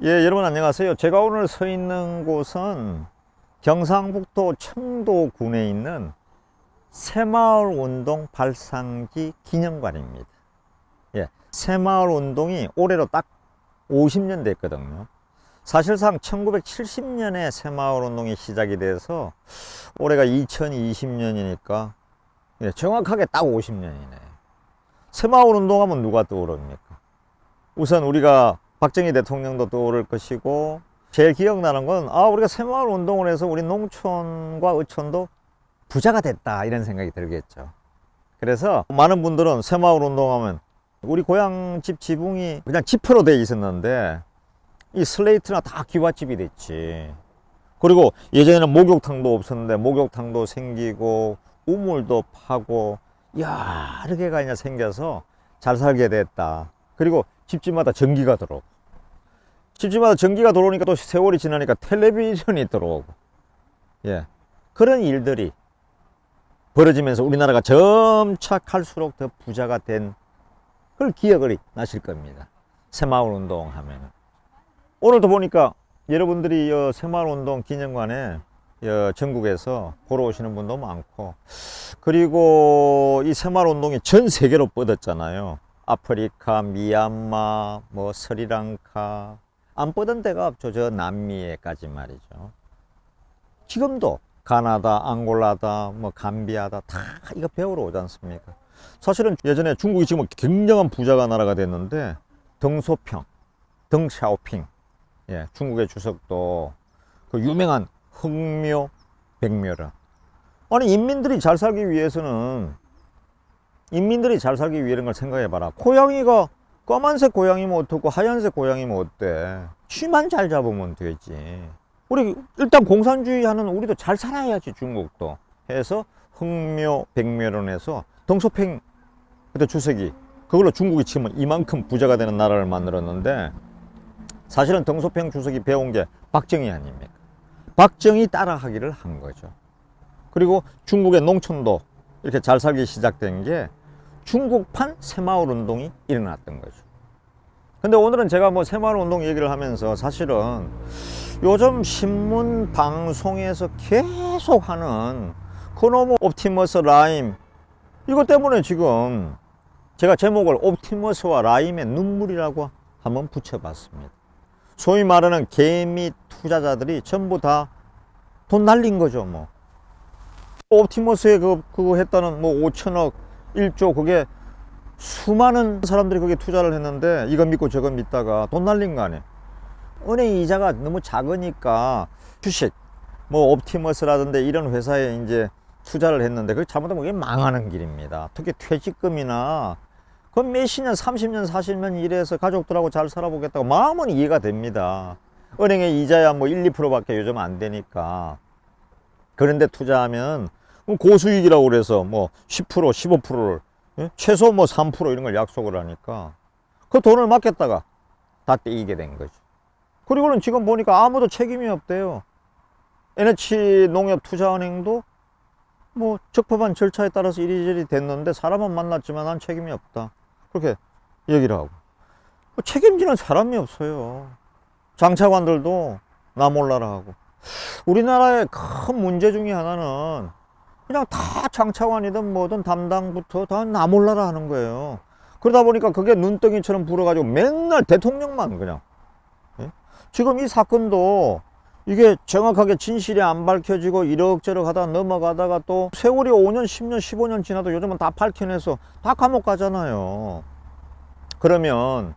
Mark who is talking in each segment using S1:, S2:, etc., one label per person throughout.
S1: 예, 여러분 안녕하세요. 제가 오늘 서 있는 곳은 경상북도 청도군에 있는 새마을운동 발상지 기념관입니다. 예, 새마을운동이 올해로 딱 50년 됐거든요. 사실상 1970년에 새마을운동이 시작이 돼서 올해가 2020년이니까 정확하게 딱 50년이네. 새마을운동하면 누가 떠오릅니까? 우선 우리가 박정희 대통령도 떠오를 것이고, 제일 기억나는 건 우리가 새마을 운동을 해서 우리 농촌과 어촌도 부자가 됐다 이런 생각이 들겠죠. 그래서 많은 분들은 새마을 운동하면 우리 고향 집 지붕이 그냥 지표로 돼 있었는데 이 슬레이트나 다 기와집이 됐지. 그리고 예전에는 목욕탕도 없었는데 목욕탕도 생기고 우물도 파고 여러 개가 이제 생겨서 잘 살게 됐다. 그리고 집집마다 전기가 들어오고, 집집마다 전기가 들어오니까 또 세월이 지나니까 텔레비전이 들어오고, 그런 일들이 벌어지면서 우리나라가 점차 갈수록 더 부자가 된 걸 기억을 나실 겁니다. 새마을운동 하면은. 오늘도 보니까 여러분들이 새마을운동 기념관에 전국에서 보러 오시는 분도 많고, 그리고 이 새마을운동이 전 세계로 뻗었잖아요. 아프리카, 미얀마, 스리랑카, 안 뻗은 데가 없죠. 저 남미에까지 말이죠. 지금도 가나다, 앙골라다, 감비아다 다 이거 배우러 오지 않습니까? 사실은 예전에 중국이 지금 굉장한 부자가 나라가 됐는데, 덩소평, 덩샤오핑, 중국의 주석도 그 유명한 흑묘, 백묘라. 아니, 인민들이 잘 살기 위해서는, 인민들이 잘 살기 위한 걸 생각해봐라. 고양이가 검은색 고양이면 어떻고 하얀색 고양이면 어때? 쥐만 잘 잡으면 되지. 우리 일단 공산주의 하는 우리도 잘 살아야지. 중국도 해서 흑묘 백묘론에서 덩소팽 그때 주석이 그걸로 중국이 치면 이만큼 부자가 되는 나라를 만들었는데, 사실은 덩소팽 주석이 배운 게 박정희 아닙니까? 박정희 따라하기를 한 거죠. 그리고 중국의 농촌도 이렇게 잘 살기 시작된 게 중국판 새마을운동이 일어났던 거죠. 근데 오늘은 제가 새마을운동 얘기를 하면서 사실은 요즘 신문 방송에서 계속 하는 그놈의 옵티머스 라임, 이것 때문에 지금 제가 제목을 옵티머스와 라임의 눈물이라고 한번 붙여봤습니다. 소위 말하는 개미 투자자들이 전부 다 돈 날린 거죠. 옵티머스에 그거 했다는 5천억 1조, 그게 수많은 사람들이 거기에 투자를 했는데 이거 믿고 저거 믿다가 돈 날린 거 아니에요. 은행 이자가 너무 작으니까 주식 옵티머스라든지 이런 회사에 이제 투자를 했는데 그게 잘못하면 그게 망하는 길입니다. 특히 퇴직금이나 그 몇십 년 30년 40년 일해서 가족들하고 잘 살아보겠다고 마음은 이해가 됩니다. 은행의 이자야 1, 2%밖에 요즘 안 되니까. 그런데 투자하면 고수익이라고 그래서 10% 15%를 최소 3% 이런 걸 약속을 하니까 그 돈을 맡겼다가 다 떼이게 된 거죠. 그리고는 지금 보니까 아무도 책임이 없대요. NH농협투자은행도 적법한 절차에 따라서 이리저리 됐는데 사람은 만났지만 난 책임이 없다, 그렇게 얘기를 하고, 책임지는 사람이 없어요. 장차관들도 나 몰라라 하고. 우리나라의 큰 문제 중에 하나는 그냥 다 장차관이든 뭐든 담당부터 다 나 몰라라 하는 거예요. 그러다 보니까 그게 눈덩이처럼 불어가지고 맨날 대통령만 그냥. 지금 이 사건도 이게 정확하게 진실이 안 밝혀지고 이럭저럭 하다 넘어가다가 또 세월이 5년 10년 15년 지나도 요즘은 다 밝혀내서 다 감옥 가잖아요. 그러면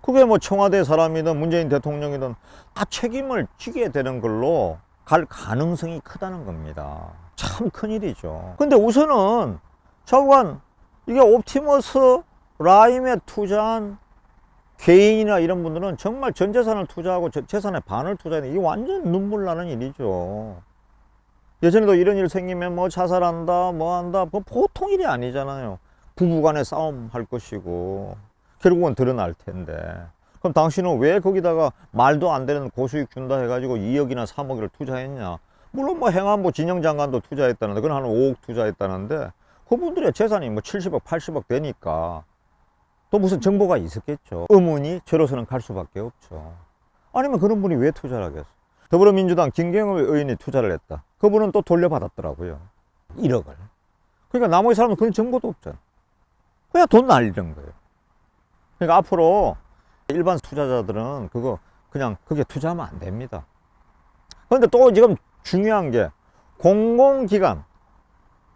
S1: 그게 청와대 사람이든 문재인 대통령이든 다 책임을 지게 되는 걸로 갈 가능성이 크다는 겁니다. 참 큰일이죠. 근데 우선은 좌우간 이게 옵티머스 라임에 투자한 개인이나 이런 분들은 정말 전 재산을 투자하고 재산의 반을 투자했는데 이게 완전 눈물 나는 일이죠. 예전에도 이런 일 생기면 자살한다 한다 보통 일이 아니잖아요. 부부간에 싸움 할 것이고 결국은 드러날 텐데, 그럼 당신은 왜 거기다가 말도 안 되는 고수익 준다 해가지고 2억이나 3억을 투자했냐? 물론 행안부 진영장관도 투자했다는데, 그건 한 5억 투자했다는데, 그분들의 재산이 70억 80억 되니까 또 무슨 정보가 있었겠죠. 의문이 저로서는 갈 수밖에 없죠. 아니면 그런 분이 왜 투자를 하겠어? 더불어민주당 김경호 의원이 투자를 했다. 그분은 또 돌려받았더라고요. 1억을. 그러니까 나머지 사람은 그런 정보도 없잖아. 그냥 돈 날리는 거예요. 그러니까 앞으로 일반 투자자들은 그거 그냥 그게 투자하면 안 됩니다. 그런데 또 지금 중요한 게 공공기관,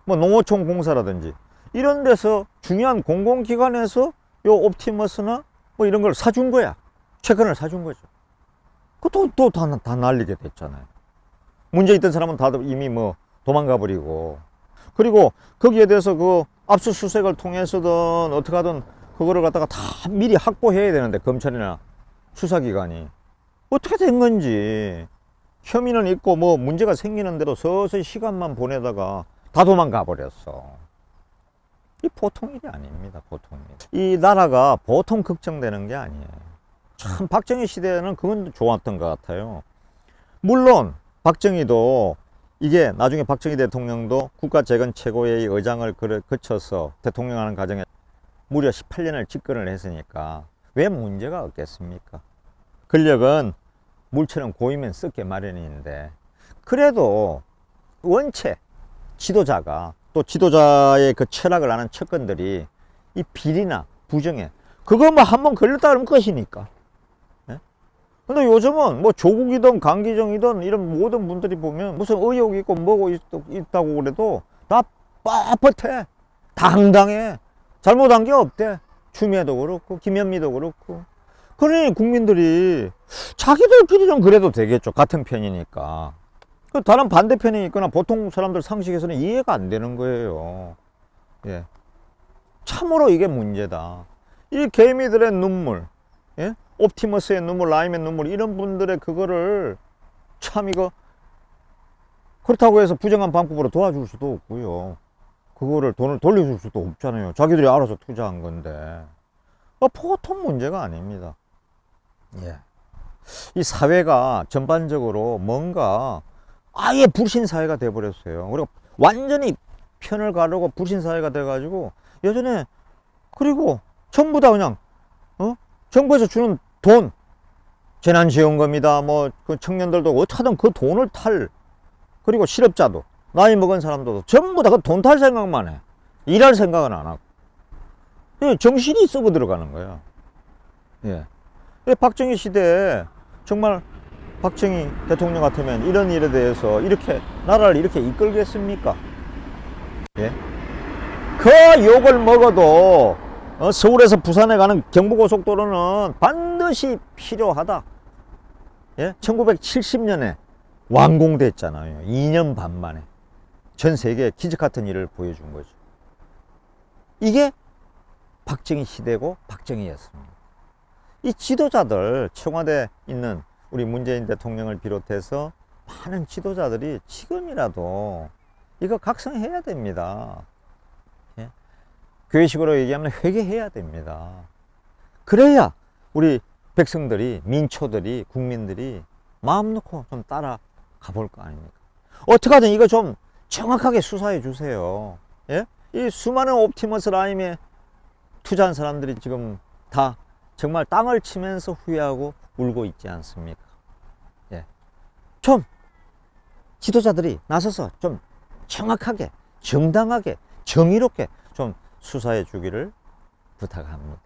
S1: 뭐 농어촌 공사라든지 이런 데서 중요한 공공기관에서 요 옵티머스나 뭐 이런 걸 사준 거야. 채권을 사준 거죠. 그것도 또 다 날리게 됐잖아요. 문제 있던 사람은 다들 이미 뭐 도망가 버리고. 그리고 거기에 대해서 그 압수수색을 통해서든 어떻게 하든 그거를 갖다가 다 미리 확보해야 되는데 검찰이나 수사기관이 어떻게 된 건지 혐의는 있고 뭐 문제가 생기는 대로 서서히 시간만 보내다가 다 도망가 버렸어. 이 보통 일이 아닙니다. 보통 일. 이 나라가 보통 걱정되는 게 아니에요. 참 박정희 시대에는 그건 좋았던 것 같아요. 물론 박정희도 이게 나중에 박정희 대통령도 국가재건 최고회의 의장을 거쳐서 대통령하는 과정에 무려 18년을 집권을 했으니까 왜 문제가 없겠습니까? 권력은 물처럼 고이면 썩게 마련인데 그래도 원체 지도자가 또 지도자의 그 철학을 아는 측근들이 이 비리나 부정에 그거 뭐 한번 걸렸다 그러면 끝이니까. 예? 근데 요즘은 뭐 조국이든 강기정이든 이런 모든 분들이 보면 무슨 의혹이 있고 뭐고 있다고 그래도 다 빳빳해. 당당해. 잘못한 게 없대. 추미애도 그렇고 김현미도 그렇고. 그러니 국민들이 자기들끼리는 그래도 되겠죠. 같은 편이니까. 다른 반대편이 있거나 보통 사람들 상식에서는 이해가 안 되는 거예요. 예. 참으로 이게 문제다. 이 개미들의 눈물, 예? 옵티머스의 눈물, 라임의 눈물, 이런 분들의 그거를 참 이거 그렇다고 해서 부정한 방법으로 도와줄 수도 없고요. 그거를 돈을 돌려줄 수도 없잖아요. 자기들이 알아서 투자한 건데. 보통 문제가 아닙니다. 예. 이 사회가 전반적으로 뭔가 아예 불신사회가 돼버렸어요. 그리고 완전히 편을 가르고 불신사회가 돼가지고 예전에 그리고 전부 다 그냥 정부에서 주는 돈 재난지원금이다 뭐 그 청년들도 어떻게든 그 돈을 탈 그리고 실업자도 나이 먹은 사람들도 전부 다 그 돈 탈 생각만 해. 일할 생각은 안 하고 정신이 썩어 들어가는 거야. 예. 박정희 시대에 정말 박정희 대통령 같으면 이런 일에 대해서 이렇게 나라를 이렇게 이끌겠습니까? 예? 그 욕을 먹어도 서울에서 부산에 가는 경부고속도로는 반드시 필요하다. 예? 1970년에 완공됐잖아요. 2년 반 만에 전 세계에 기적 같은 일을 보여준 거죠. 이게 박정희 시대고 박정희였습니다. 이 지도자들 청와대에 있는 우리 문재인 대통령을 비롯해서 많은 지도자들이 지금이라도 이거 각성해야 됩니다. 예? 교회식으로 얘기하면 회개해야 됩니다. 그래야 우리 백성들이, 민초들이, 국민들이 마음 놓고 좀 따라가 볼 거 아닙니까? 어떻게든 이거 좀 정확하게 수사해 주세요. 예? 이 수많은 옵티머스 라임에 투자한 사람들이 지금 다 정말 땅을 치면서 후회하고 울고 있지 않습니까? 예. 좀 지도자들이 나서서 좀 정확하게, 정당하게, 정의롭게 좀 수사해 주기를 부탁합니다.